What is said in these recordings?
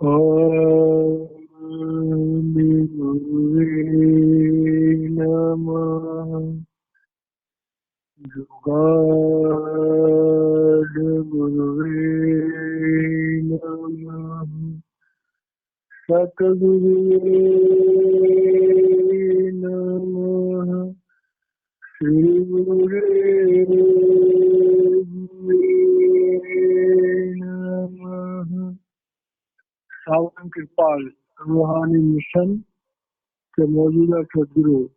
ॐ गुरुवे नमः। जुगाड गुरुवे नमः। सतगुरुवे नमः। श्री गुरुदेव नमः। सावन कृपाल रूहानी मिशन के मौजूदा सदगुरु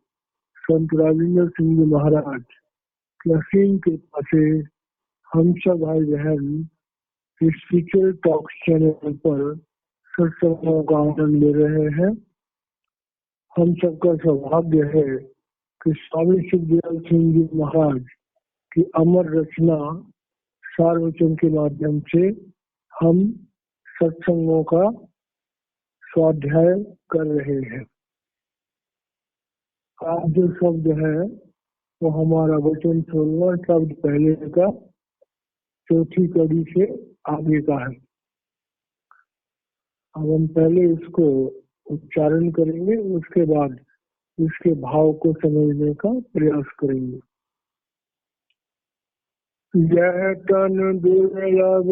संत राजेंद्र सिंह जी महाराज की असीम कृपा से हम सब भाई बहन इस स्पिरिचुअल टॉक्स चैनल पर सत्संगों का आनंद ले रहे हैं। हम सबका सौभाग्य है कि स्वामी सुखदेव सिंह जी महाराज की अमर रचना सार्वजन के माध्यम से हम सत्संगों का स्वाध्याय कर रहे हैं। आज जो शब्द है वो हमारा वचन 16 शब्द पहले का चौथी कड़ी से आगे का है। अब हम पहले इसको उच्चारण करेंगे, उसके बाद इसके भाव को समझने का प्रयास करेंगे। यह तन दुर्लभ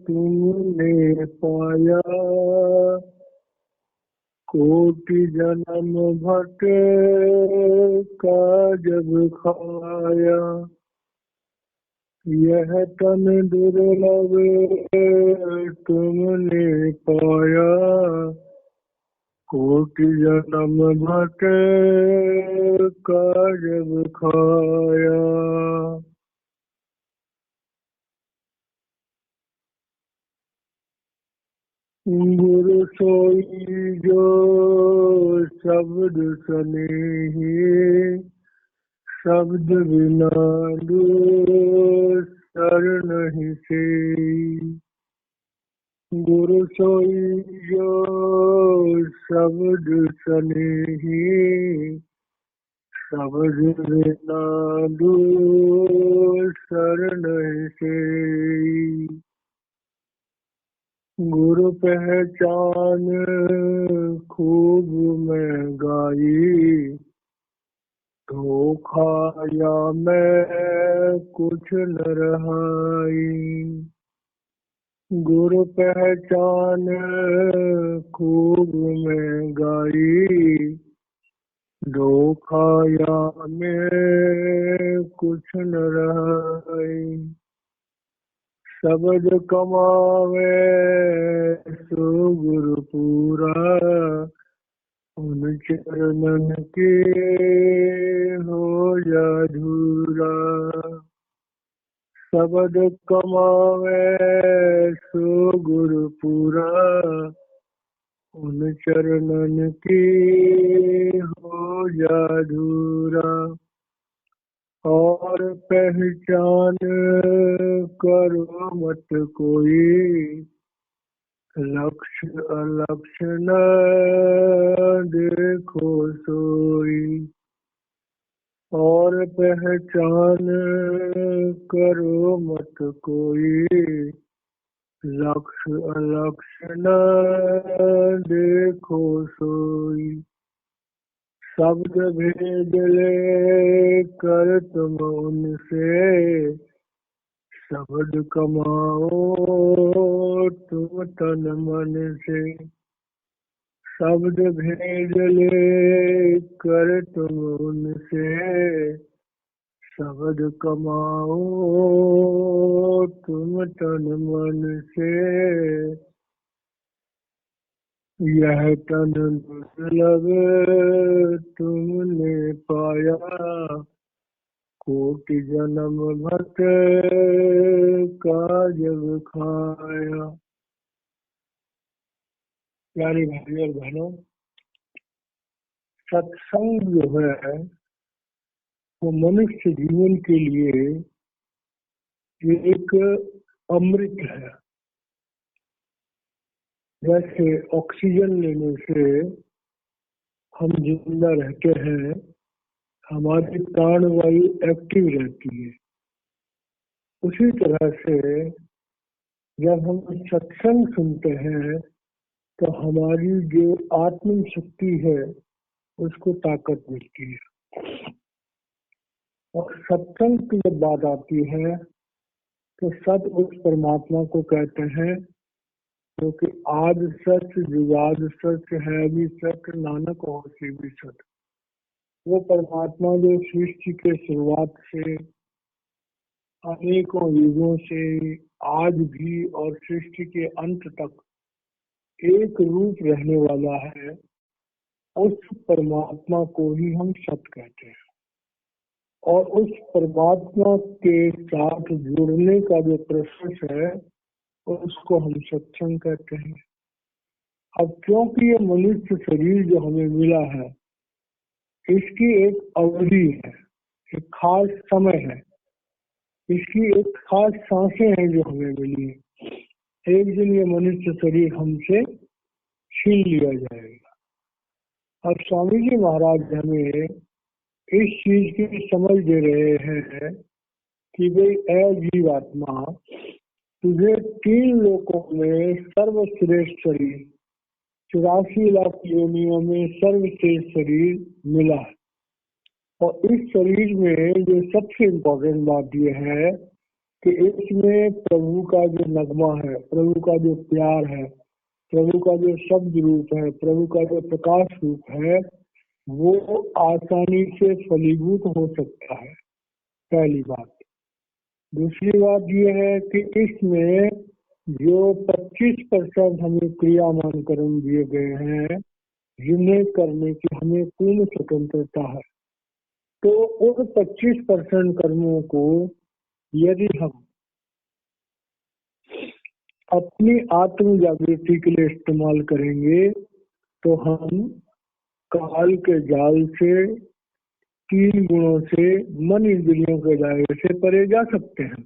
तुमने पाया, कोटि जन्म भट का जब खाया। यह तन दुर्लभ तुमने पाया, कोटि जन्म भट का जब खाया। गुरु सोई जो शब्द सनेही, शब्द बिना दूसर नहीं से। गुरु सोई जो शब्द सनेही, शब्द बिना दूसर नहीं से। गुरु पहचान खूब मैं गाई, धोखा या मैं कुछ न रहाई। गुरु पहचान खूब मैं गाई, धोखा या मैं कुछ न रहाई। शब्द कमावे सो गुरु पूरा, उन चरणन के हो जा धूरा। शब्द कमावे सो गुरु पूरा, उन चरणन के हो जा धूरा। और पहचान करो मत कोई, लक्ष्य अलक्ष्य न देखो सोई। और पहचान करो मत कोई, लक्ष्य अलक्ष्य न देखो सोई। शब्द भेद ले कर तुम उनसे, शब्द कमाओ तुम तन मन से। शब्द भेद ले कर तुम उनसे, शब्द कमाओ तुम तन मन से। यह तन दुर्लभ तुमने पाया, कोटि जन्म भट का जब खाया। प्यारे भाई और बहनों, सत्संग जो है वो मनुष्य जीवन के लिए एक अमृत है। जैसे ऑक्सीजन लेने से हम जिंदा रहते हैं, हमारी प्राणवायु एक्टिव रहती है, उसी तरह से जब हम सत्संग सुनते हैं तो हमारी जो आत्म शक्ति है उसको ताकत मिलती है। और सत्संग की जब बात आती है तो सत उस परमात्मा को कहते हैं क्योंकि आदि सच जुगाद सच है भी सच नानक होसी भी सच। वो परमात्मा जो सृष्टि के शुरुआत से अनेकों युगों से आज भी और सृष्टि के अंत तक एक रूप रहने वाला है, उस परमात्मा को ही हम सत कहते हैं। और उस परमात्मा के साथ जुड़ने का जो प्रोसेस है उसको हम सत्संग कहते हैं। अब क्योंकि ये मनुष्य शरीर जो हमें मिला है इसकी एक अवधि है, एक खास समय है, इसकी एक खास सांसें हैं जो हमें मिली है। एक दिन ये मनुष्य शरीर हमसे छीन लिया जाएगा। अब स्वामी जी महाराज हमें इस चीज की समझ दे रहे हैं कि भाई ऐ जीवात्मा, तुझे 3 लोकों में सर्वश्रेष्ठ शरीर, 84 लाख योनियों में सर्वश्रेष्ठ शरीर मिला है। और इस शरीर में जो सबसे इम्पोर्टेंट बात यह है कि इसमें प्रभु का जो नगमा है, प्रभु का जो प्यार है, प्रभु का जो शब्द रूप है, प्रभु का जो प्रकाश रूप है, वो आसानी से फलीभूत हो सकता है, पहली बात। दूसरी बात यह है कि इसमें जो 25% हमें क्रियामान कर्म दिए गए हैं जिन्हें करने की हमें पूर्ण स्वतंत्रता है, तो उन 25% कर्मों को यदि हम अपनी आत्म जागृति के लिए इस्तेमाल करेंगे तो हम काल के जाल से, 3 गुणों से, मन इंद्रियों के दायरे से परे जा सकते हैं।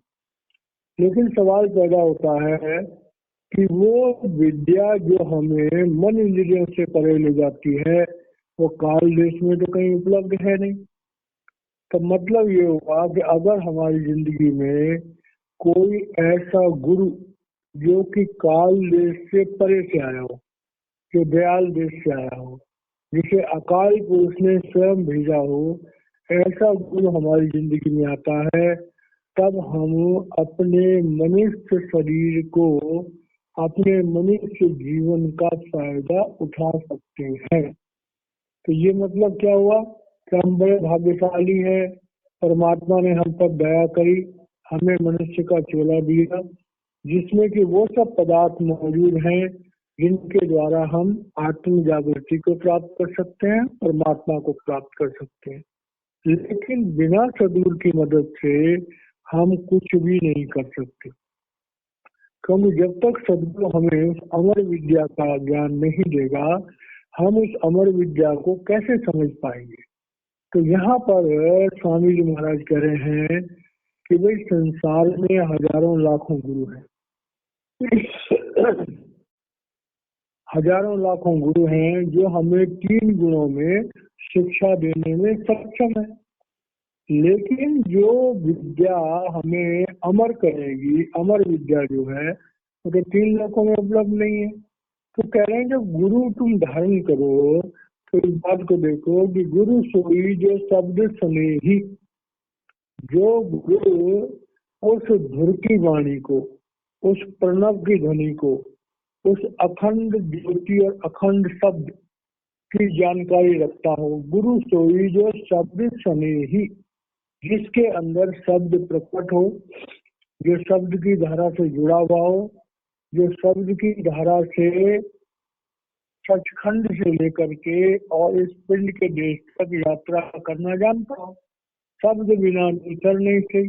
लेकिन सवाल पैदा होता है कि वो विद्या जो हमें मन इंद्रियों से परे ले जाती है वो काल देश में तो कहीं उपलब्ध है नहीं। तो मतलब ये हुआ कि अगर हमारी जिंदगी में कोई ऐसा गुरु जो कि काल देश से परे से आया हो, जो दयाल देश से आया हो, जिसे अकाल पुरुष ने स्वयं भेजा हो, ऐसा गुरु हमारी जिंदगी में आता है, तब हम अपने मनुष्य शरीर को, अपने मनुष्य जीवन का फायदा उठा सकते हैं। तो ये मतलब क्या हुआ कि हम बड़े भाग्यशाली हैं, परमात्मा ने हम पर दया करी, हमें मनुष्य का चोला दिया जिसमें कि वो सब पदार्थ मौजूद हैं जिनके द्वारा हम आत्म जागृति को प्राप्त कर सकते हैं, परमात्मा को प्राप्त कर सकते हैं। लेकिन बिना सदगुरु की मदद से हम कुछ भी नहीं कर सकते, क्योंकि जब तक सदगुरु हमें उस अमर विद्या का ज्ञान नहीं देगा हम उस अमर विद्या को कैसे समझ पाएंगे। तो यहाँ पर स्वामी जी महाराज कह रहे हैं कि भाई संसार में हजारों लाखों गुरु हैं, हजारों लाखों गुरु हैं जो हमें 3 गुणों में शिक्षा देने में सक्षम है। लेकिन जो विद्या हमें अमर करेगी, अमर विद्या जो है वो तो 3 लोकों में उपलब्ध नहीं है। तो कह रहे हैं जब गुरु तुम धारण करो तो इस बात को देखो कि गुरु सोई जो शब्द सुने ही, जो गुरु उस धुर की वाणी को, उस प्रणव की ध्वनि को, उस अखंड ज्योति और अखंड शब्द की जानकारी रखता हो, गुरु सोई जो शब्द सुने ही, जिसके अंदर शब्द प्रकट हो, जो शब्द की धारा से जुड़ा हुआ हो, जो शब्द की धारा से सचखंड से लेकर के और इस पिंड के देश तक यात्रा करना जानता हो, शब्द बिना उतर नहीं सही।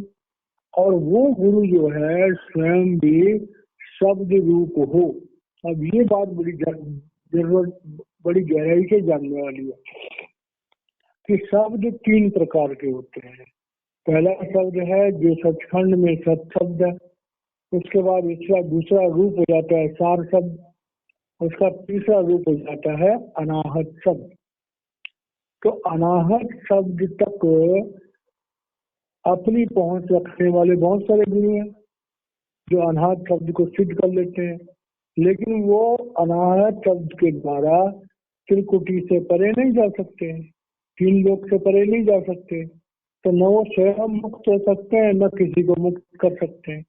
और वो गुरु जो है स्वयं भी शब्द रूप हो। अब ये बात जरूरत बड़ी गहराई से जानने वाली है कि शब्द 3 प्रकार के होते हैं। पहला शब्द है जो सचखंड में सत शब्द है, उसके बाद इसका दूसरा रूप हो जाता है सार शब्द, उसका तीसरा रूप हो जाता है अनाहत शब्द। तो अनाहत शब्द तक अपनी पहुंच रखने वाले बहुत सारे गुरु हैं। जो अनाहत शब्द को सिद्ध कर लेते हैं, लेकिन वो अनाहत शब्द के द्वारा त्रिकुटी से परे नहीं जा सकते, तीन लोक से परे नहीं जा सकते। तो न वो स्वयं मुक्त हो सकते हैं, न किसी को मुक्त कर सकते हैं।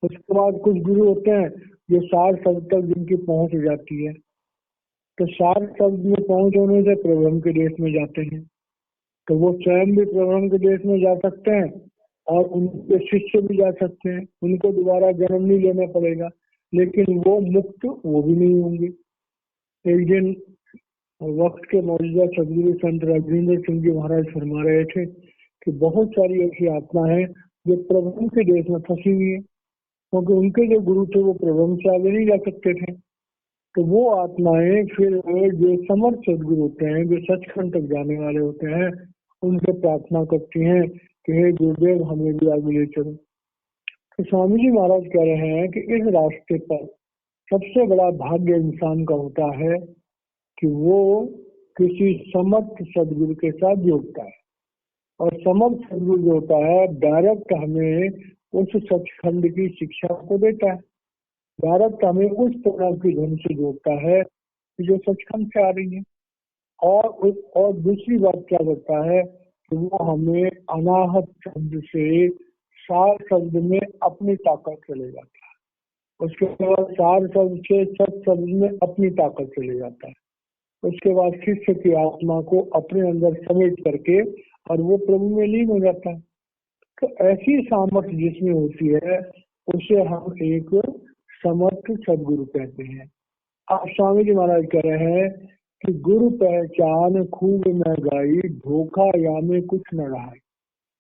उसके बाद कुछ गुरु होते हैं जो सार शब्द तक जिनकी पहुंच हो जाती है, तो सार शब्द में पहुंच होने से प्रब्रह्म के देश में जाते हैं। तो वो स्वयं भी प्रब्रह्म के देश में जा सकते हैं और उनके शिष्य भी जा सकते हैं, उनको दोबारा जन्म नहीं लेना पड़ेगा, लेकिन वो मुक्त वो भी नहीं होंगे। एक दिन वक्त के मौजूदा सदगुरु संत राघवेंद्र सिंह जी महाराज फरमा रहे थे कि बहुत सारी ऐसी आत्मा है जो प्रब्रह्म के देश में फंसी हुई है, क्योंकि उनके जो गुरु थे वो प्रब्रह्म से आगे नहीं जा सकते थे। तो वो आत्माएं फिर जो समर्थ सदगुरु होते हैं, जो सचखंड तक जाने वाले होते हैं, उनसे प्रार्थना करती हैं कि हे गुरुदेव हमें भी आगे ले चलो। तो स्वामी जी महाराज कह रहे हैं कि इस रास्ते पर सबसे बड़ा भाग्य इंसान का होता है कि वो किसी समर्थ सदगुरु के साथ जुड़ता है, और समर्थ सदगुरु जो होता है डायरेक्ट हमें उस सचखंड की शिक्षा को देता है, डायरेक्ट हमें उस प्रकार की धन से जोड़ता है जो सचखंड से आ रही है। और दूसरी बात क्या करता है कि वो हमें अनाहत शब्द से सार शब्द में अपनी ताकत चले जाता है, उसके बाद सार शब्द से सत शब्द में अपनी ताकत चले जाता है, उसके बाद शिष्य की आत्मा को अपने अंदर समेट करके और वो प्रभु में लीन हो जाता है। तो ऐसी सामर्थ्य जिसमें होती है उसे हम एक समर्थ सदगुरु कहते हैं। अब स्वामी जी महाराज कह रहे हैं कि गुरु पहचान खूब मैं गाई, धोखा या में कुछ न रहा।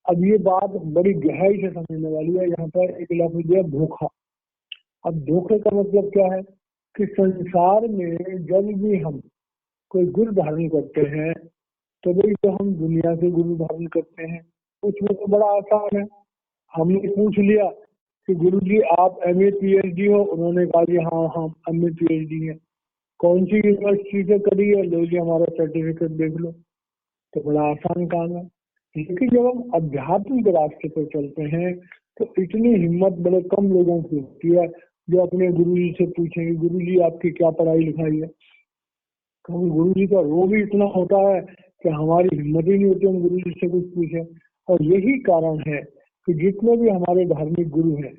अब ये बात बड़ी गहराई से समझने वाली है। यहाँ पर एक लफ्ज है धोखा। अब धोखे का मतलब क्या है कि संसार में जब भी हम कोई गुरु धारण करते हैं तो भाई जो हम दुनिया के गुरु धारण करते हैं उसमें तो बड़ा आसान है। हमने पूछ लिया कि गुरु जी आप MA PhD हो, उन्होंने कहा जी हाँ हाँ MA PhD है, कौन सी यूनिवर्सिटी से करी है, लो जी हमारा सर्टिफिकेट देख लो, तो बड़ा आसान काम है। लेकिन जब हम अध्यात्म के रास्ते पर चलते हैं तो इतनी हिम्मत बड़े कम लोगों की होती है जो अपने गुरु जी से पूछेंगे गुरु जी आपकी क्या पढ़ाई लिखाई है। क्योंकि गुरु जी का रोग ही इतना होता है कि हमारी हिम्मत ही नहीं होती हम गुरु जी से कुछ पूछे। और यही कारण है कि जितने भी हमारे धार्मिक गुरु हैं,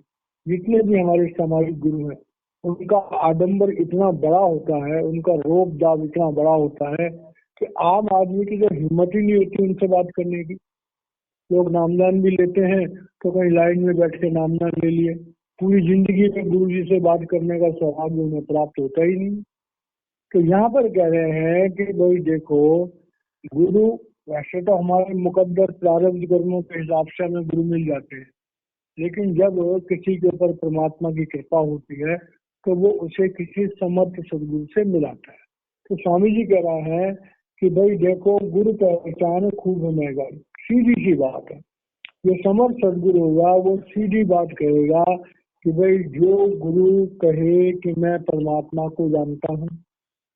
जितने भी हमारे सामाजिक गुरु हैं, उनका आडंबर इतना बड़ा होता है, उनका रोब दाब इतना बड़ा होता है कि आम आदमी की जो हिम्मत ही नहीं होती उनसे बात करने की। लोग नामदान भी लेते हैं तो कहीं लाइन में बैठ के नामदान ले लिए, पूरी जिंदगी में गुरु जी से बात करने का सौभाग्य उन्हें प्राप्त होता ही नहीं। तो यहाँ पर कह रहे हैं कि भाई देखो, गुरु वैसे तो हमारे मुकद्दर प्रारब्ध कर्मों के हिसाब से हमें गुरु मिल जाते हैं, लेकिन जब किसी के ऊपर परमात्मा की कृपा होती है तो वो उसे किसी समर्थ सदगुरु से मिलाता है। तो स्वामी जी कह रहा है कि भाई देखो, गुरु पहचान खूब महंगा, सीधी सी बात है। जो समर्थ सदगुरु होगा वो सीधी बात कहेगा कि भाई जो गुरु कहे कि मैं परमात्मा को जानता हूँ,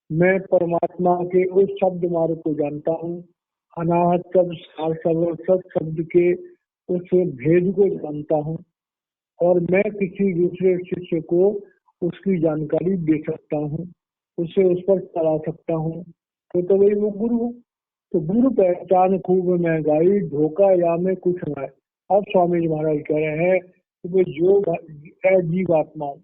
मैं परमात्मा के उस शब्द मार्ग को जानता हूँ, अनाहत शब्द सार शब्द सत शब्द के उस भेद को जानता हूँ, और मैं किसी दूसरे शिष्य को उसकी जानकारी दे सकता हूँ, उसे उस पर चला सकता हूँ, तो वही वो गुरु हो। तो गुरु पहचान खूब मैं गाई, धोखा या में कुछ न है। अब स्वामी जी महाराज कह रहे हैं कि वो जो जीव आत्माओं,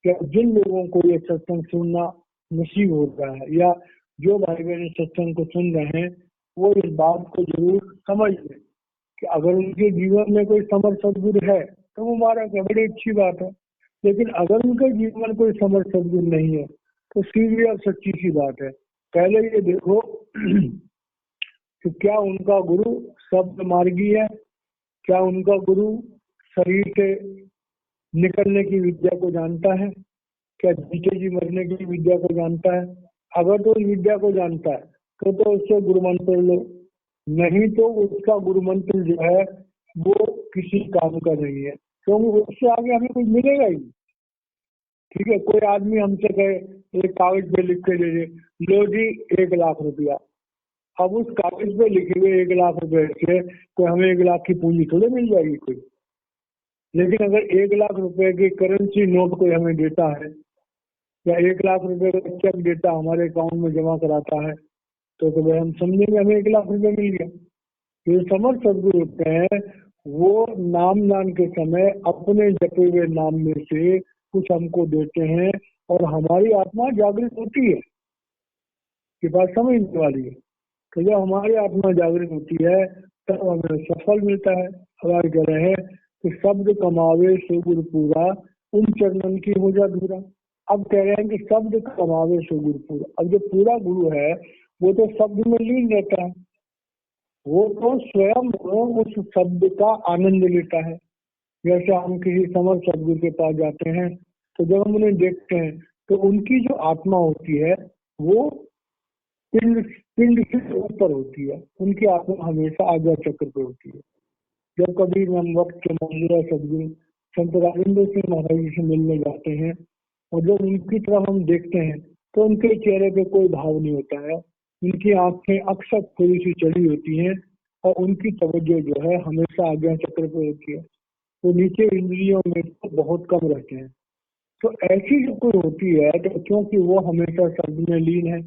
क्या जिन लोगों को ये सत्संग सुनना नसीब हो रहा है, या जो भाई बहन सत्संग को सुन रहे हैं, वो इस बात को जरूर समझ लें कि अगर उनके जीवन में कोई समर्थ सदगुरु है तो वो मुबारक है, बड़ी अच्छी बात है। लेकिन अगर उनके जीवन में कोई समर्थ सदगुरु नहीं है तो सीधी और सच्ची सी बात है, पहले ये देखो कि क्या उनका गुरु शब्द मार्गी है, क्या उनका गुरु शरीर से निकलने की विद्या को जानता है, क्या जीते जी मरने की विद्या को जानता है। अगर तो इस विद्या को जानता है तो उससे गुरु मंत्र लो, नहीं तो उसका गुरु मंत्र जो है वो किसी काम का नहीं है, क्योंकि उससे आगे हमें कुछ मिलेगा ही। ठीक है, कोई आदमी हमसे कहे एक कागज पे लिख के दे दे, लो जी 1,00,000 रुपया, अब उस कागज पे लिखे हुए 1,00,000 रुपए से कोई हमें 1,00,000 की पूंजी थोड़े मिल जाएगी कोई। लेकिन अगर 1 लाख रुपए की करेंसी नोट कोई हमें देता है या 1 लाख रुपए का चेक देता हमारे अकाउंट में जमा कराता है, तो भाई हम समझेंगे हमें 1 लाख रुपए मिल गया। ये समर्थ सदगुरु होते हैं, वो नाम दान के समय अपने जपे हुए नाम में से कुछ हमको देते हैं और हमारी आत्मा जागृत होती है। ये बात समझने वाली है। तो जब हमारी आत्मा जागृत होती है तब हमें सफल मिलता है। हमारे कह रहे हैं कि शब्द कमावे सो गुरु पूरा, उन चरणन की हो जा धूरा। अब कह रहे हैं कि शब्द कमावे सो गुरु पूरा। अब जो पूरा गुरु है वो तो शब्द में लीन रहता है, वो तो स्वयं उस शब्द का आनंद लेता है। जैसे हम किसी समर्थ सदगुरु के पास जाते हैं तो जब हम उन्हें देखते हैं तो उनकी जो आत्मा होती है वो पिंड पिंड से ऊपर होती है, उनकी आत्मा हमेशा आज्ञा चक्र पे होती है। जब कभी हम वक्त के मौजूदा सदगुरु संत राजेंद्र सिंह महाराज जी से मिलने जाते हैं और जब उनकी तरफ हम देखते हैं तो उनके चेहरे पे कोई भाव नहीं होता है, उनकी आंखें अक्सर थोड़ी सी चढ़ी होती हैं और उनकी तवज्जो जो है हमेशा आज्ञा चक्र पे होती है। तो नीचे इंद्रियों में तो बहुत कम रहते हैं। तो ऐसी जो कोई होती है तो क्योंकि वो हमेशा शब्द में लीन है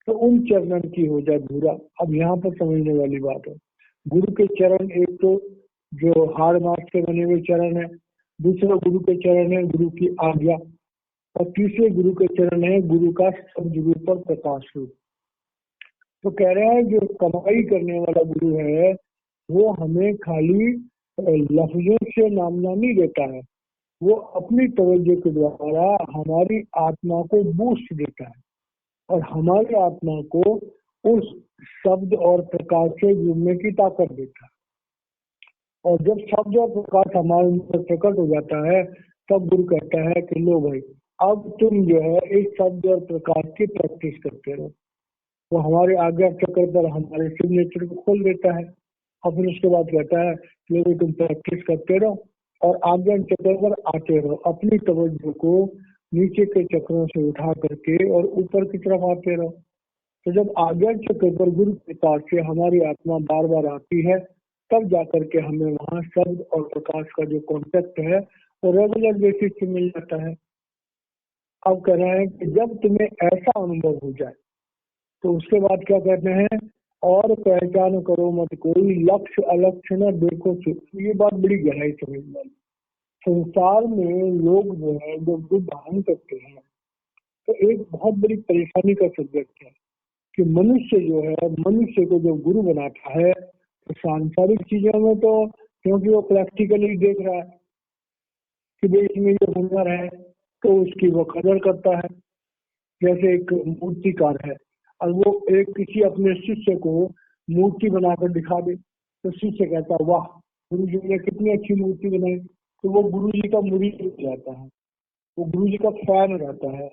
तो उन चरणन की हो जाए धूरा। अब यहाँ पर समझने वाली बात है, गुरु के चरण एक तो जो हाड़ मास के बने हुए चरण है, दूसरा गुरु के चरण है गुरु की आज्ञा, और तीसरे गुरु के चरण है गुरु का शब्द रूप पर प्रकाश रूप। तो कह रहे हैं जो कमाई करने वाला गुरु है वो हमें खाली लफ्जों से नामना नहीं देता है, वो अपनी तवज्जो के द्वारा हमारी आत्मा को बूस्ट देता है और हमारी आत्मा को उस शब्द और प्रकाश से जुड़ने की ताकत देता है। और जब शब्द और प्रकाश हमारे अंदर प्रकट हो जाता है तब गुरु कहता है कि लो भाई अब तुम जो है इस शब्द और प्रकाश की प्रैक्टिस करते रहो। वो हमारे आज्ञा चक्र पर हमारे सिग्नेचर को खोल देता है और फिर उसके बाद कहता है कि तुम प्रैक्टिस करते रहो और आज्ञा चक्र पर आते रहो, अपनी तवज्जो को नीचे के चक्रों से उठा करके और ऊपर की तरफ आते रहो। तो जब आज्ञा चक्र पर गुरु कृपा से हमारी आत्मा बार बार आती है तब जाकर के हमें वहाँ शब्द और प्रकाश का जो कॉन्टेक्ट है वो रेगुलर बेसिस पे मिल जाता है। अब कह रहे हैं कि जब तुम्हें ऐसा अनुभव हो जाए तो उसके बाद क्या कहते हैं, और पहचान करो मत कोई, लक्ष्य अलक्ष्य न देखो चुप। ये बात बड़ी गहराई समझ वाली। संसार में लोग जो है जो गुरु धारण करते हैं तो एक बहुत बड़ी परेशानी का सब्जेक्ट है कि मनुष्य जो है मनुष्य को जब गुरु बनाता है तो सांसारिक चीजों में तो क्योंकि वो प्रैक्टिकली देख रहा है कि भाई इसमें जो हुनर है तो उसकी वो कदर करता है। जैसे एक मूर्तिकार है और वो एक किसी अपने शिष्य को मूर्ति बनाकर दिखा दे तो शिष्य कहता है वाह गुरु जी ने कितनी अच्छी मूर्ति बनाई, तो वो गुरु जी का मुरीद हो जाता है, वो गुरु जी का फैन हो जाता है,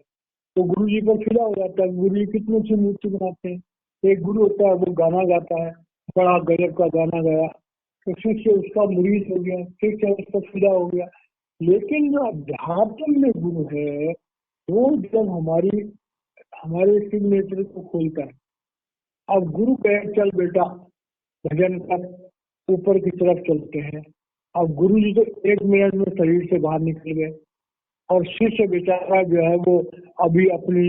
तो गुरु जी पर फिदा हो जाता है। गुरु जी कितनी अच्छी मूर्ति बनाते हैं। एक गुरु होता है वो गाना गाता है, बड़ा गजब का गाना गाया तो शिष्य उसका मुरीद हो गया, शिष्य उस पर फिदा हो गया। लेकिन जो अध्यात्म में गुरु है वो जब हमारे सिग्नेचर को खोलता है, अब गुरु कहे चल बेटा भजन कर, ऊपर की तरफ चलते हैं। अब गुरु जी तो 1 मिनट में शरीर से बाहर निकल गए और शिष्य बेचारा जो है वो अभी अपनी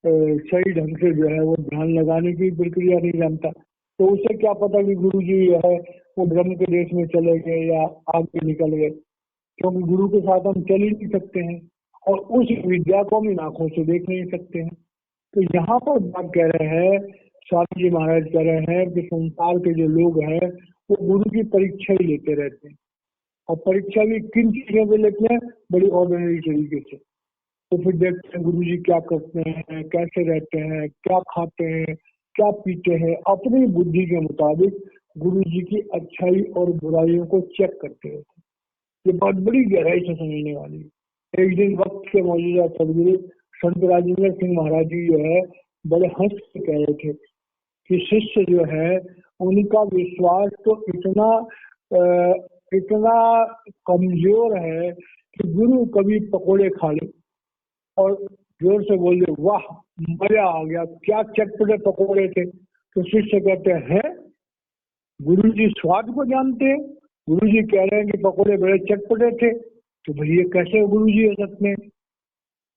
सही ढंग से जो है वो ध्यान लगाने की प्रक्रिया नहीं जानता, तो उसे क्या पता कि गुरु जी जो है वो ब्रह्म के देश में चले गए या आगे निकल गए, क्योंकि गुरु के साथ हम चल ही नहीं सकते हैं और उस विद्या को हम इन आंखों से देख नहीं सकते हैं। तो यहाँ पर बात कह रहे हैं, स्वामी जी महाराज कह रहे हैं कि संसार के जो लोग हैं वो गुरु की परीक्षा ही लेते रहते हैं और परीक्षा भी किन चीजों पे लेते हैं, बड़ी ऑर्डिनरी तरीके से। तो फिर देखते हैं गुरु जी क्या करते हैं, कैसे रहते हैं, क्या खाते हैं, क्या पीते हैं, अपनी बुद्धि के मुताबिक गुरु जी की अच्छाई और बुराइयों को चेक करते रहते हैं। ये बहुत बड़ी गहराई से समझने वाली है। एक दिन वक्त के मौजूदा सदगुरु संत राजेंद्र सिंह महाराज जी जो है बड़े हंस के कह रहे थे कि शिष्य जो है उनका विश्वास तो इतना कमजोर है कि गुरु कभी पकोड़े खा ले और जोर से बोल दे वाह मजा आ गया, क्या चटपटे पकोड़े थे, तो शिष्य कहते हैं गुरु जी स्वाद को जानते हैं, गुरु जी कह रहे हैं कि पकोड़े बड़े चटपटे थे, तो भाई ये कैसे गुरु जी हो सकते हैं?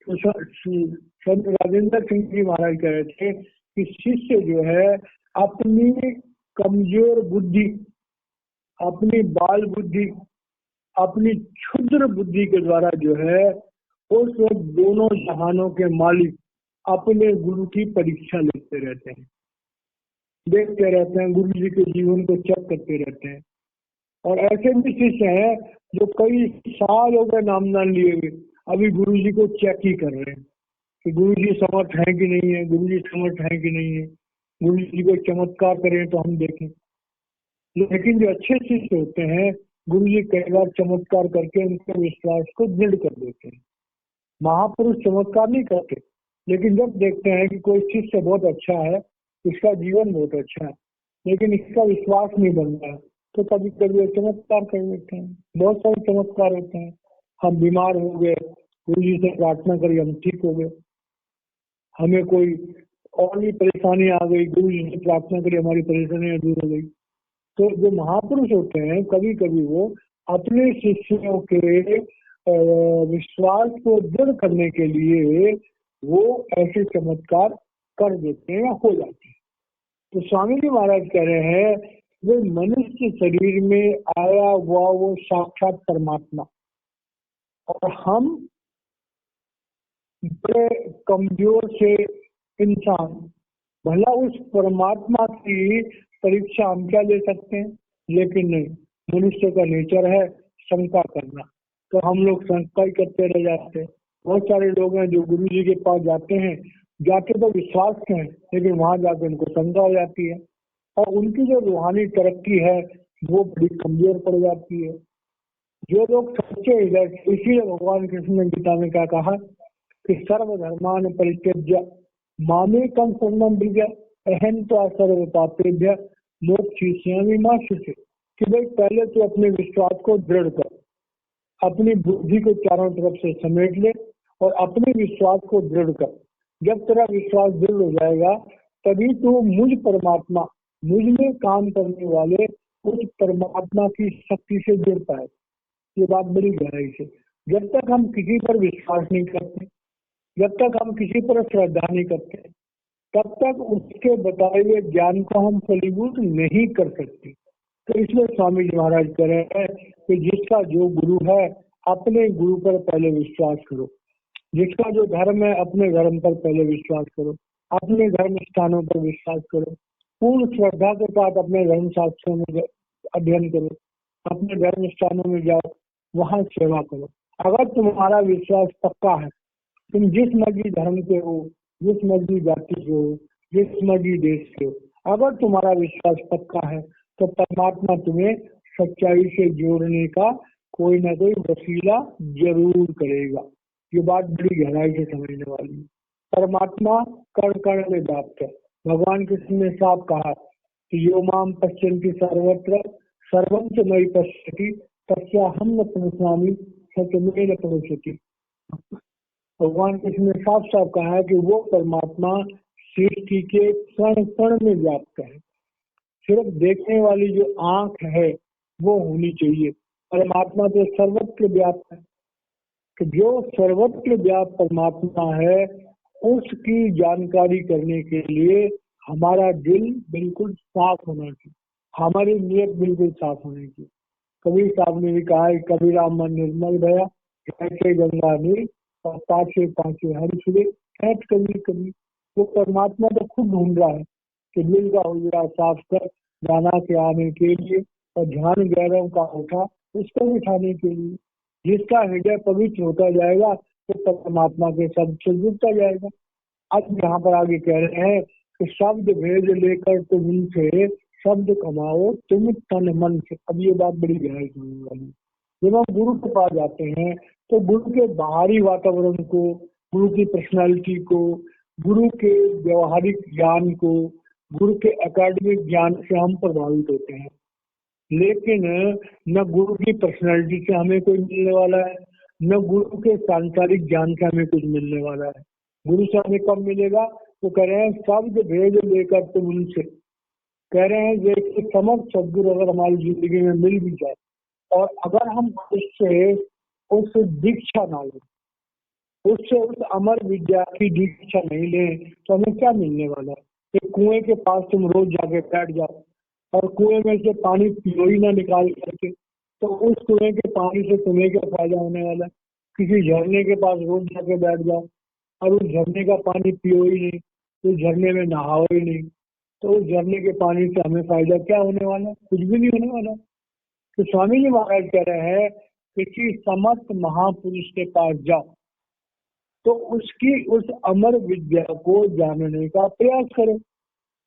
तो संत राजेंद्र सिंह जी महाराज कह रहे थे कि शिष्य जो है अपनी कमजोर बुद्धि, अपनी बाल बुद्धि, अपनी क्षुद्र बुद्धि के द्वारा जो है उस दोनों जहानों के मालिक अपने गुरु की परीक्षा लेते रहते हैं, देखते रहते हैं, गुरु जी के जीवन को चेक करते रहते हैं। और ऐसे भी शिष्य हैं जो कई साल हो गए नाम दान लिए हुए, अभी गुरु जी को चेक ही कर रहे हैं कि गुरु जी समर्थ है कि नहीं है, गुरु जी समर्थ है कि नहीं है, गुरु जी को चमत्कार करें तो हम देखें। लेकिन जो अच्छे शिष्य होते हैं, गुरु जी कई बार चमत्कार करके उनके विश्वास को दृढ़ कर देते हैं। महापुरुष चमत्कार नहीं करते, लेकिन जब देखते हैं कि कोई शिष्य बहुत अच्छा है, इसका जीवन बहुत अच्छा है, लेकिन इसका विश्वास नहीं बन रहा है, तो कभी कभी चमत्कार कर देते हैं। बहुत सारे चमत्कार होते हैं। हम बीमार हो गए, गुरु जी से प्रार्थना करी, हम ठीक हो गए। हमें कोई और भी परेशानी आ गई, गुरु जी से प्रार्थना करी, हमारी परेशानियां दूर हो गई। तो जो महापुरुष होते हैं, कभी कभी वो अपने शिष्यों के विश्वास को दृढ़ करने के लिए वो ऐसे चमत्कार कर देते हैं या हो जाते हैं। तो स्वामी जी महाराज कह रहे हैं वो मनुष्य शरीर में आया हुआ वो साक्षात परमात्मा, और हम बड़े कमजोर से इंसान, भला उस परमात्मा की परीक्षा हम क्या ले सकते हैं? लेकिन नहीं, मनुष्य का नेचर है शंका करना, तो हम लोग शंका ही करते रह जाते हैं। बहुत सारे लोग हैं जो गुरु जी के पास जाते हैं, जाके तो विश्वास के हैं, लेकिन वहां जाके उनको शंका हो जाती है, और उनकी जो रूहानी तरक्की है वो बड़ी कमजोर पड़ जाती है। जो लोग सच्चे हृदय, इसीलिए भगवान कृष्ण ने गीता में क्या कहा कि सर्वधर्मान परित्यज्य मामेकं शरणं व्रज अहं त्वा सर्व पापेभ्य मोक्षयिष्यामि मा शुचि। कि भाई पहले तो अपने विश्वास को दृढ़ कर, अपनी बुद्धि को चारों तरफ से समेट ले और अपने विश्वास को दृढ़ कर। जब तेरा विश्वास दृढ़ हो जाएगा तभी तो मुझ परमात्मा, मुझ में काम करने वाले उस परमात्मा की शक्ति से जुड़ पाए। ये बात बड़ी गहराई से, जब तक हम किसी पर विश्वास नहीं करते, जब तक हम किसी पर श्रद्धा नहीं करते, तब तक उसके बताए हुए ज्ञान को हम फलीभूत नहीं कर सकते। तो इसलिए स्वामी जी महाराज कह रहे हैं कि जिसका जो गुरु है अपने गुरु पर पहले विश्वास करो, जिसका जो धर्म है अपने धर्म पर पहले विश्वास करो, अपने धर्म स्थानों पर विश्वास करो, पूर्ण श्रद्धा के साथ अपने धर्म शास्त्रों में अध्ययन करो, अपने धर्म स्थानों में जाओ, वहां सेवा करो। अगर तुम्हारा विश्वास पक्का है, तुम जिस मर्जी धर्म के हो, जिस मर्जी जाति के हो, जिस मर्जी देश के हो, अगर तुम्हारा विश्वास पक्का है तो परमात्मा तुम्हें सच्चाई से जोड़ने का कोई ना कोई वसीला जरूर करेगा। ये बात बड़ी गहराई से समझने वाली है। परमात्मा कण कण में व्याप्त है। भगवान कृष्ण ने साफ कहा कि यो माम पश्यन्ति सर्वत्र सर्वं च मयि पश्यति तस्याहं न प्रणश्यामि स च मे न प्रणश्यति। भगवान कृष्ण ने साफ साफ कहा है कि वो परमात्मा सृष्टि के कण कण में व्याप्त है। सिर्फ देखने वाली जो आंख है वो होनी चाहिए। परमात्मा तो सर्वत्र व्याप्त है। तो जो सर्वत्र व्याप्त परमात्मा है उसकी जानकारी करने के लिए हमारा दिल बिल्कुल साफ होना चाहिए, हमारी नीयत बिल्कुल साफ होनी चाहिए। कबीर साहब ने भी कहा है कबीरा मन निर्मल भया कैसे गंगा नीर और पाछे पाछे हर छुड़े कैट कबीर कबीर। वो परमात्मा तो खुद ढूंढ रहा है कि दिल का हुजरा साफ कर जाना के आने के लिए, और ध्यान गैरों का उठा उसको उठाने के लिए। जिसका हृदय पवित्र होता जाएगा तो परमात्मा के शब्द से जुड़ता जाएगा। अब यहाँ पर आगे कह रहे हैं कि शब्द भेद लेकर तुम उनसे शब्द कमाओ तुम तन मन से। अब ये बात बड़ी गहराई समझने वाली। जब हम गुरु के पास जाते हैं तो गुरु के बाहरी वातावरण को, गुरु की पर्सनालिटी को, गुरु के व्यवहारिक ज्ञान को, गुरु के एकेडमिक ज्ञान से हम प्रभावित होते हैं, लेकिन न गुरु की पर्सनालिटी से हमें कोई मिलने वाला है, न गुरु के सांसारिक ज्ञान से हमें कुछ मिलने वाला है। गुरु से हमें कब मिलेगा? तो कह रहे हैं शब्द भेद लेकर तुम उनसे। कह रहे हैं जैसे समर्थ सदगुरु अगर हमारी जिंदगी में मिल भी जाए और अगर हम उससे उस दीक्षा ना लें, उससे उस अमर विद्या की दीक्षा नहीं लें, तो हमें क्या मिलने वाला है? एक कुएं के पास तुम रोज जाके बैठ जाओ और कुएं में से पानी पियो ही ना निकाल करके, तो उस कुएं के पानी से तुम्हें क्या फायदा होने वाला है? किसी झरने के पास रोज जाके बैठ जाओ और उस झरने का पानी पियो ही नहीं, उस झरने में नहाओ ही नहीं, तो उस झरने के पानी से हमें फायदा क्या होने वाला है? कुछ भी नहीं होने वाला। तो स्वामी जी महाराज कह रहे हैं किसी समर्थ महापुरुष के पास जाओ तो उसकी उस अमर विद्या को जानने का प्रयास करो।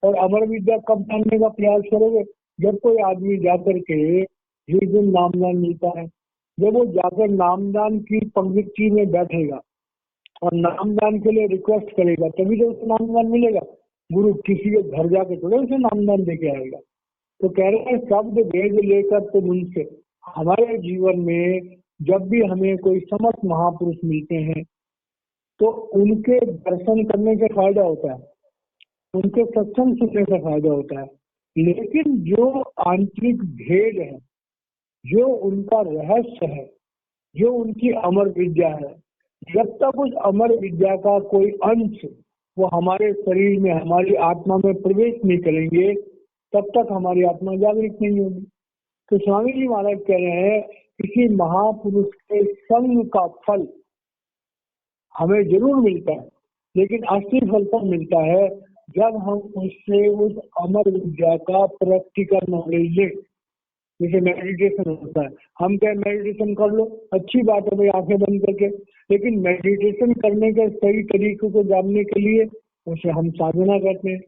और अमर विद्या कब जानने का प्रयास करोगे? जब कोई आदमी जाकर के जिस दिन नामदान मिलता है, जब वो जाकर नामदान की पंक्ति में बैठेगा और नामदान के लिए रिक्वेस्ट करेगा, तभी तो उसे नामदान मिलेगा। गुरु किसी के घर जाके थोड़े उसे नामदान दे के आएगा। तो कह रहे हैं शब्द भेद लेकर तुम उनसे, हमारे जीवन में जब भी हमें कोई समर्थ महापुरुष मिलते हैं तो उनके दर्शन करने से फायदा होता है, उनके सत्संग सुनने से फायदा होता है। लेकिन जो आंतरिक भेद है, जो उनका रहस्य है, जो उनकी अमर विद्या है, जब तक उस अमर विद्या का कोई अंश वो हमारे शरीर में, हमारी आत्मा में प्रवेश नहीं करेंगे, तब तक हमारी आत्मा जागृत नहीं होगी। तो स्वामी जी महाराज कह रहे हैं किसी महापुरुष के संग का फल हमें जरूर मिलता है, लेकिन असली फल तब मिलता है जब हम उससे उस अमर विद्या का प्रैक्टिकल नॉलेज लें। जैसे मेडिटेशन होता है, हम क्या मेडिटेशन कर लो, अच्छी बात है भाई आंखें बंद करके, लेकिन मेडिटेशन करने के सही तरीके को जानने के लिए उसे हम साधना करते हैं।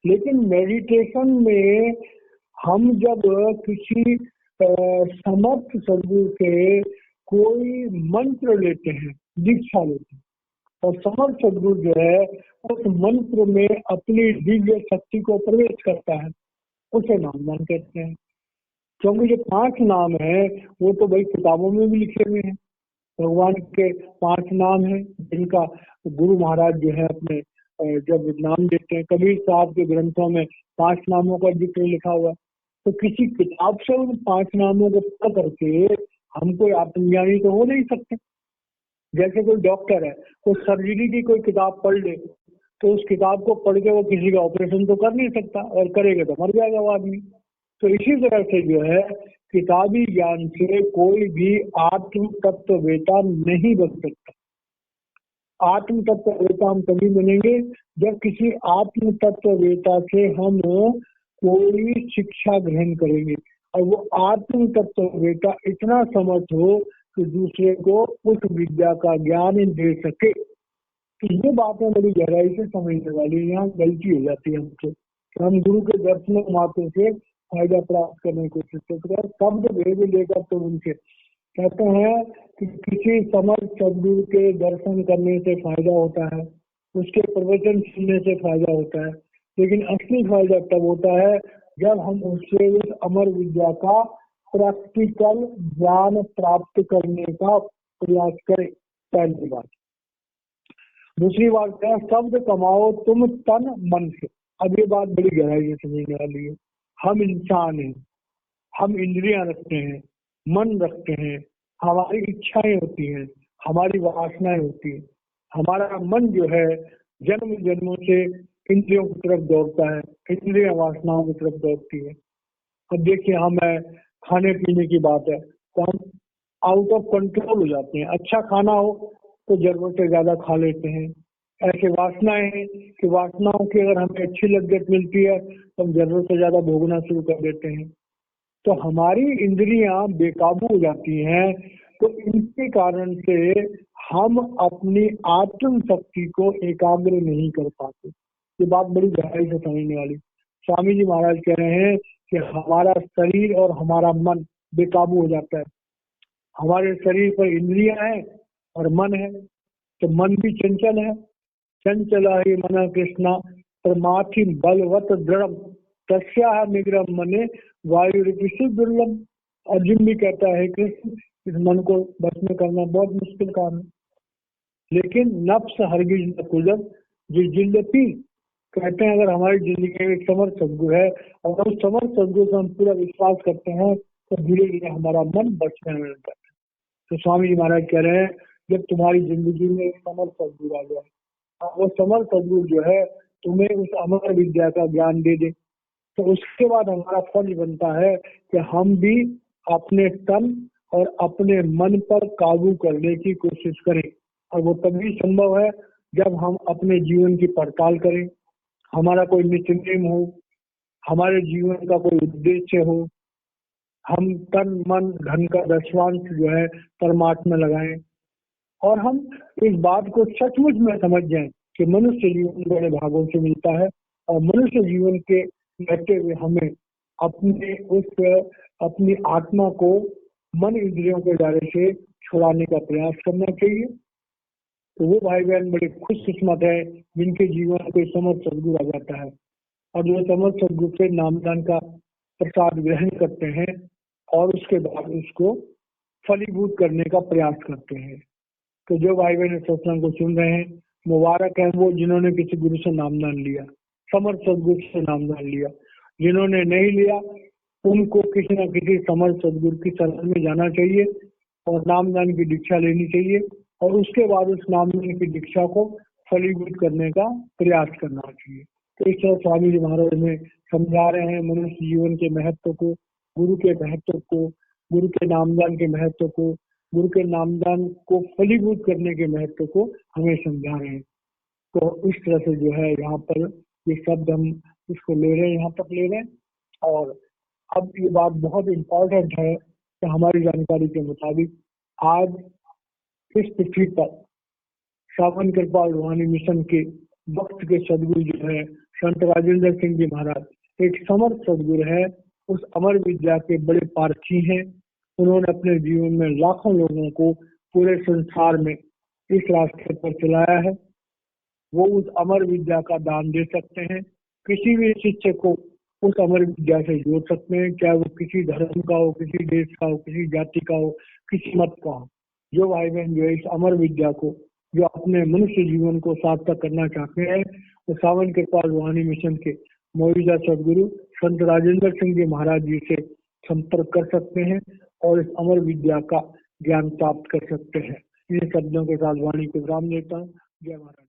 लेकिन मेडिटेशन में हम जब किसी समर्थ सदगुरु से कोई मंत्र लेते हैं, दीक्षा लेते हैं, और समर्थ सदगुरु जो है उस मंत्र में अपनी दिव्य शक्ति को प्रवेश करता है, उसे नामदान कहते हैं। क्योंकि जो 5 नाम है वो तो भाई किताबों में भी लिखे हुए हैं, भगवान के 5 नाम हैं जिनका गुरु महाराज जो है अपने जब नाम देते हैं, कबीर साहब के ग्रंथों में 5 नामों का जिक्र लिखा हुआ है। तो किसी किताब से उन 5 नामों को पढ़ करके हम कोई आत्मज्ञानी तो हो नहीं सकते। जैसे कोई डॉक्टर है, वो सर्जरी की कोई किताब पढ़ ले तो उस किताब को पढ़ के वो किसी का ऑपरेशन तो कर नहीं सकता, और करेगा तो मर जाएगा वो आदमी। तो इसी तरह से जो है किताबी ज्ञान से कोई भी आत्म तत्ववेता नहीं बन सकता। आत्म तत्ववेता हम तभी बनेंगे जब किसी आत्म तत्ववेता से हम कोई शिक्षा ग्रहण करेंगे, और वो आत्म तत्ववेता इतना समर्थ हो कि दूसरे को उस विद्या का ज्ञान दे सके। तो ये बातें बड़ी गहराई से समझने वाली, यहाँ गलती हो जाती है हमसे। तो हम गुरु के दर्शन मात्र से फायदा प्राप्त करने की कोशिश करते हैं। शब्द भेद लेकर तो उनसे कहते हैं कि किसी समर्थ सदगुरु के दर्शन करने से फायदा होता है, उसके प्रवचन सुनने से फायदा होता है, लेकिन असली फायदा तब होता है जब हम उससे उस अमर विद्या का प्रैक्टिकल ज्ञान प्राप्त करने का प्रयास करें। पहली बात। दूसरी बात क्या, शब्द कमाओ तुम तन मन से। अब ये बात बड़ी गहराई से समझने वाली है। हम इंसान हैं, हम इंद्रियां रखते हैं, मन रखते हैं, हमारी इच्छाएं होती हैं, हमारी वासनाएं होती हैं। हमारा मन जो है जन्म जन्मों से इंद्रियों की तरफ दौड़ता है, इंद्रियां वासनाओं की तरफ दौड़ती है। अब देखिए हमें खाने पीने की बात है तो हम आउट ऑफ कंट्रोल हो जाते हैं। अच्छा खाना हो तो जरूरत से ज्यादा खा लेते हैं। ऐसे वासनाएं हैं कि वासनाओं की अगर हमें अच्छी लज्जत मिलती है तो हम जरूरत से ज्यादा भोगना शुरू कर देते हैं। तो हमारी इंद्रियां बेकाबू हो जाती हैं। तो इनके कारण से हम अपनी आत्म शक्ति को एकाग्र नहीं कर पाते। ये बात बड़ी गहराई से समझने वाली। स्वामी जी महाराज कह रहे हैं कि हमारा शरीर और हमारा मन बेकाबू हो जाता है। हमारे शरीर पर इंद्रियां हैं और मन है, तो मन भी चंचल है। चंचला ही मना कृष्णा परमाथि बलवत दृढ़ तस्या निग्रह मने वायु दुर्लभ। अर्जुन भी कहता है कृष्ण इस मन को बस में करना बहुत मुश्किल काम है, लेकिन नफ्स हरगिज न कुजब जो जिल्लती। कहते हैं अगर हमारी जिंदगी में एक समर्थ सदगुरु है और उस समर्थ सदगुरु से हम पूरा विश्वास करते हैं तो धीरे धीरे हमारा मन बचने लगता है। तो स्वामी जी महाराज कह रहे हैं जब तुम्हारी जिंदगी में एक समर्थ सदगुरु आ जाए, वो समर्थ सदगुरु जो है तुम्हें उस अमर विद्या का ज्ञान दे दे, तो उसके बाद हमारा फर्ज बनता है कि हम भी अपने तन और अपने मन पर काबू करने की कोशिश करें। और वो तभी संभव है जब हम अपने जीवन की पड़ताल करें, हमारा कोई नित्यनेम हो, हमारे जीवन का कोई उद्देश्य हो, हम तन मन धन का दशवांश जो है परमात्मा लगाएं और हम इस बात को सचमुच में समझ जाएं कि मनुष्य जीवन बड़े भागों से मिलता है और मनुष्य जीवन के रहते हुए हमें अपनी आत्मा को मन इंद्रियों के दायरे से छुड़ाने का प्रयास करना चाहिए। तो वो भाई बहन बड़े खुशकिस्मत है जिनके जीवन में कोई समर्थ सदगुरु आ जाता है और जो समर्थ सदगुरु से नामदान का प्रसाद ग्रहण करते हैं और उसके बाद उसको फलीभूत करने का प्रयास करते हैं। तो जो भाई बहन सत्संग को सुन रहे हैं, मुबारक है वो जिन्होंने किसी गुरु से नामदान लिया, समर्थ सदगुरु से नामदान लिया। जिन्होंने नहीं लिया उनको किसी न किसी समर्थ सदगुरु की शरण में जाना चाहिए और नामदान की दीक्षा लेनी चाहिए और उसके बाद उस नामदान की दीक्षा को फलीभूत करने का प्रयास करना चाहिए। तो इस तरह स्वामी जी महाराज में समझा रहे हैं मनुष्य जीवन के महत्व को, गुरु के महत्व को, गुरु के नामदान के महत्व को, गुरु के नामदान को फलीभूत करने के महत्व को हमें समझा रहे हैं। तो इस तरह से जो है यहाँ पर ये शब्द हम इसको ले रहे हैं, यहाँ तक ले रहे हैं। और अब ये बात बहुत इम्पोर्टेंट है कि हमारी जानकारी के मुताबिक आज इस पृथ्वी पर सावन कृपाल रूहानी मिशन के वक्त के सदगुरु जो है संत राजेंद्र सिंह जी महाराज एक समर्थ सदगुरु है, उस अमर विद्या के बड़े पारखी हैं। उन्होंने अपने जीवन में लाखों लोगों को पूरे संसार में इस रास्ते पर चलाया है। वो उस अमर विद्या का दान दे सकते हैं, किसी भी शिष्य को उस अमर विद्या से जोड़ सकते हैं, चाहे वो किसी धर्म का हो, किसी देश का हो, किसी जाति का हो, किसी मत का हो। जो भाई बहन जो इस अमर विद्या को जो अपने मनुष्य जीवन को सार्थक करना चाहते हैं वो सावन कृपाल रूहानी मिशन के मौजूदा सदगुरु संत राजेंद्र सिंह जी महाराज जी से संपर्क कर सकते हैं और इस अमर विद्या का ज्ञान प्राप्त कर सकते हैं। इन शब्दों के साथ वाणी को विराम देता हूँ। जय महाराज।